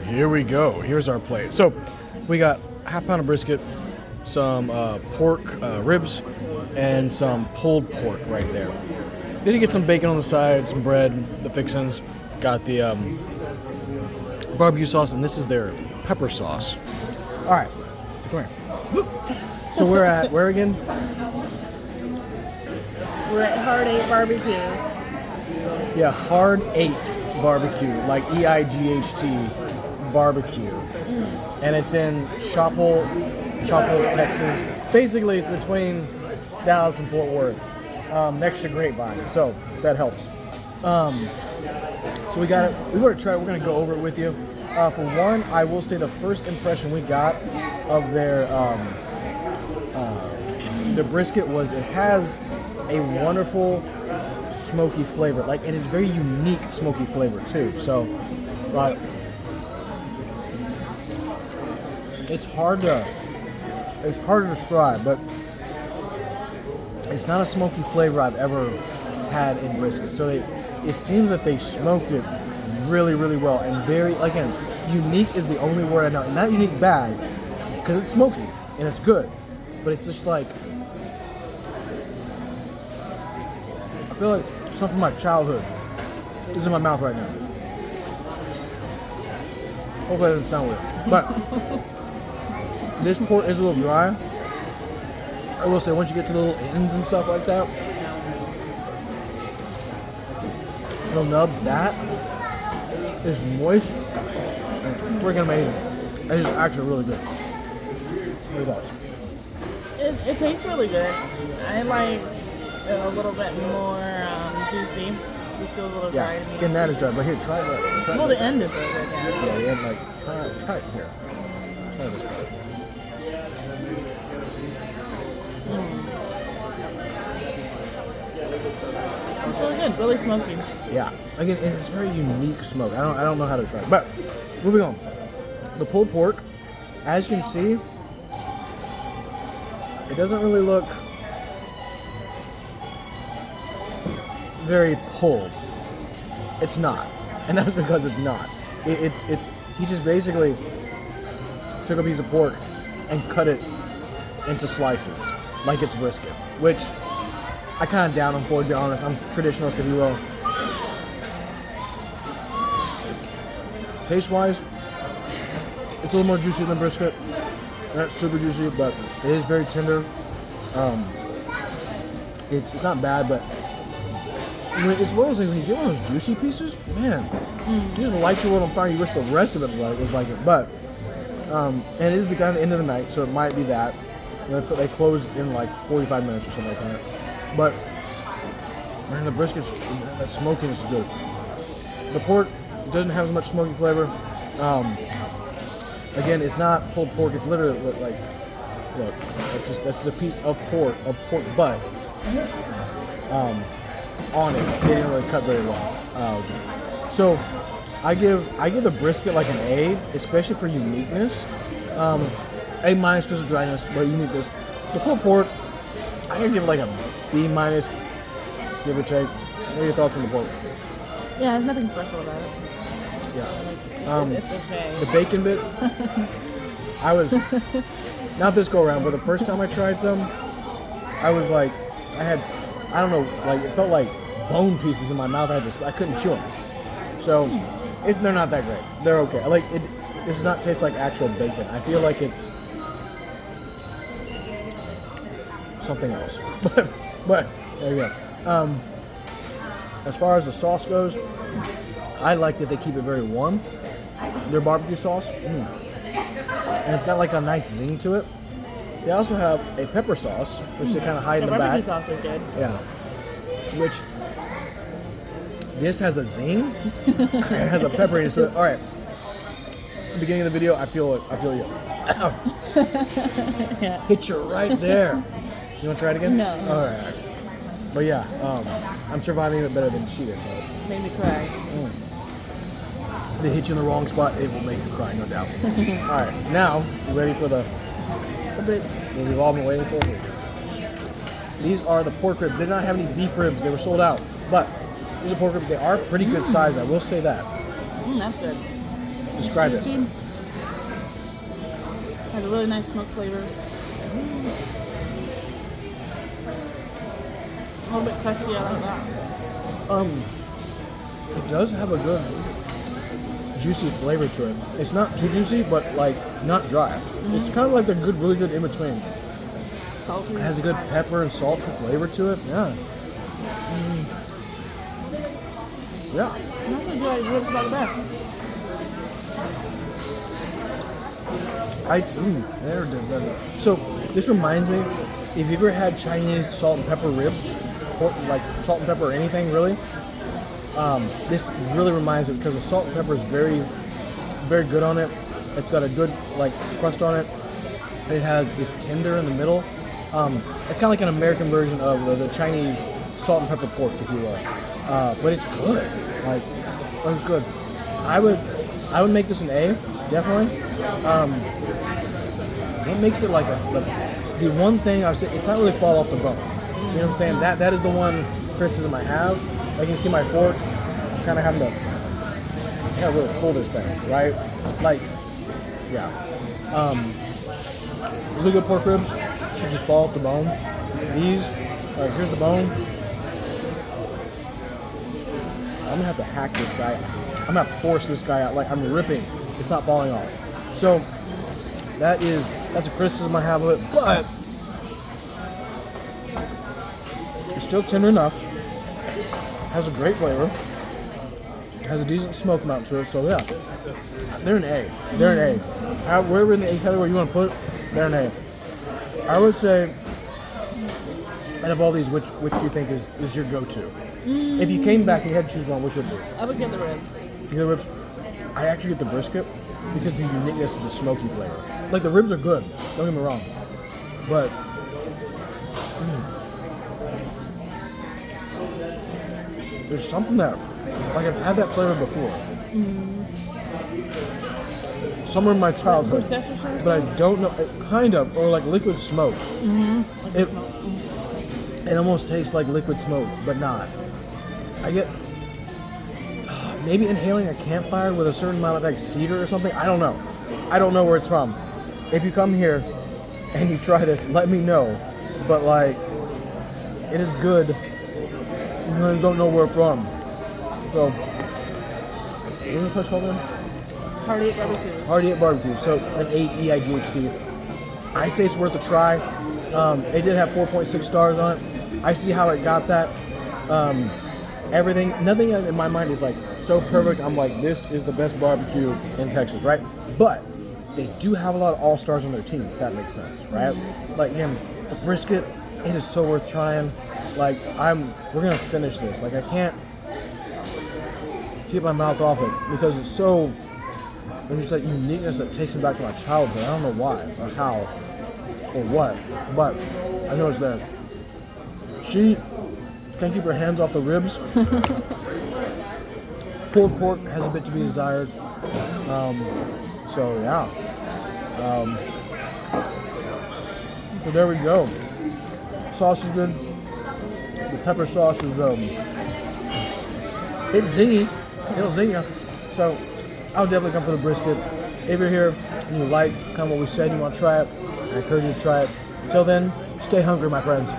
here we go. Here's our plate. So we got half pound of brisket, some pork ribs, and some pulled pork right there. Then you get some bacon on the side, some bread, the fixins. Got the barbecue sauce, and this is their pepper sauce. All right, so come here. So we're at where again? We're at Hard 8 Barbecues. Yeah, Hard 8 Barbecue, like EIGHT barbecue. And it's in Coppel, Texas. Basically, it's between Dallas and Fort Worth, next to Grapevine. So that helps. So we got it. We've already tried it. We're going to go over it with you. For one, I will say the first impression we got of their brisket was it has a wonderful smoky flavor. Like, it is very unique smoky flavor too. So it's hard to describe, but it's not a smoky flavor I've ever had in brisket. So it seems that they smoked it really, really well, and very, again, unique is the only word I know. Not unique bad, because it's smoky and it's good, but it's just like, I feel like something from my childhood is in my mouth right now. Hopefully that doesn't sound weird, but this pork is a little dry. I will say, once you get to the little ends and stuff like that, little nubs, that is moist and it's freaking amazing. It's actually really good. What are your thoughts? It tastes really good. I like it a little bit more juicy. This feels a little dry to me. Again, that is dry, but here, try it. Well, the end is really good, yeah. Yeah, the end, like, try it here. Try this part. It's really good, really smoky. Yeah. Again, it's very unique smoke. I don't know how to try it. But moving on. The pulled pork, as you can see, it doesn't really look very pulled. It's not. And that's because it's not. It's he just basically took a piece of pork and cut it into slices, like it's brisket, which I kind of down on for, to be honest. I'm traditionalist, if you will. Taste-wise, it's a little more juicy than brisket. Not super juicy, but it is very tender. It's not bad, but it's one of those things, when you get one of those juicy pieces, man, you just light your world on fire. You wish the rest of it was like it. But, and it is the kind of the end of the night, so it might be that. They close in like 45 minutes or something like that. But, man, the brisket's, that smokiness is good. The pork doesn't have as much smoky flavor. Again, it's not pulled pork. It's literally like, look, that's just a piece of pork butt on it. They didn't really cut very well. So, I give the brisket like an A, especially for uniqueness. A minus because of dryness, but uniqueness. The pulled pork, I'm gonna give it like a B minus, give or take. What are your thoughts on the pork? Yeah, there's nothing special about it. Yeah. It's okay. The bacon bits, I was, not this go around, but the first time I tried some, I was like, I don't know, like, it felt like bone pieces in my mouth. I couldn't chew them. So, they're not that great. They're okay. Like, it does not taste like actual bacon. I feel like it's something else. But there you go. As far as the sauce goes, I like that they keep it very warm. Their barbecue sauce, and it's got like a nice zing to it. They also have a pepper sauce, which they kind of hide in the back. Barbecue sauce is good. Yeah. Which this has a zing. It has a pepper in it. So, all right. Beginning of the video, I feel you. Yeah. Hit you right there. You want to try it again? No. All right. But yeah, I'm surviving it better than she did. Made me cry. They hit you in the wrong spot, it will make you cry, no doubt. All right, now you ready for the bits we've all been waiting for? These are the pork ribs. They did not have any beef ribs; they were sold out. But these are pork ribs. They are pretty good size. I will say that. That's good. Describe juicy. it. Has a really nice smoke flavor. A little bit crusty, I like that. It does have a good juicy flavor to it. It's not too juicy, but like not dry. It's kind of like a good, really good in between. Salty. It has a good pepper and salt flavor to it. Yeah. Yeah. I'm not gonna do like ribs about the best. They're good. So this reminds me, if you've ever had Chinese salt and pepper ribs, like salt and pepper or anything really, this really reminds me because the salt and pepper is very, very good on it. It's got a good like crust on it. It's tender in the middle. It's kind of like an American version of the Chinese salt and pepper pork, if you will. But it's good. Like, it's good. I would make this an A, definitely. What makes it like the one thing I would say, it's not really fall off the bone. You know what I'm saying? That is the one criticism I have. Like you can see my fork, I'm kind of having to really pull this thing, right? Like, yeah. Really good pork ribs should just fall off the bone. These, all right, here's the bone. I'm gonna have to hack this guy. I'm gonna have to force this guy out. Like I'm ripping, it's not falling off. So that's a criticism I have of it, but it's still tender enough. Has a great flavor. Has a decent smoke amount to it. So yeah, they're an A. They're an A. Wherever in the A category you want to put it, they're an A. I would say, out of all these, which do you think is your go-to? If you came back and you had to choose one, which would it be? I would get the ribs. You get the ribs? I actually get the brisket because of the uniqueness of the smoky flavor. Like the ribs are good, don't get me wrong, but there's something that, like I've had that flavor before. Somewhere in my childhood, but I don't know, kind of, or like liquid smoke. It almost tastes like liquid smoke, but not. I get maybe inhaling a campfire with a certain amount of like cedar or something. I don't know. I don't know where it's from. If you come here and you try this, let me know. But like, it is good. I don't know where it's from. So, what is the place called again? Hardy at BBQ. Hardy at BBQ. So an 8 EIGHT. I say it's worth a try. It did have 4.6 stars on it. I see how it got that. Nothing in my mind is like so perfect. I'm like, this is the best barbecue in Texas, right? But they do have a lot of all-stars on their team, if that makes sense, right? Like, again, the brisket, it is so worth trying. Like, we're gonna finish this. Like, I can't keep my mouth off it because it's so, there's just that uniqueness that takes me back to my childhood. I don't know why or how or what, but I know it's there. She can't keep her hands off the ribs. Pulled pork has a bit to be desired. So yeah. So there we go. Sauce is good. The pepper sauce is it's zingy. It'll zing you. So I'll definitely come for the brisket. If you're here and you like kind of what we said, you want to try it, I encourage you to try it. Until then, stay hungry, my friends.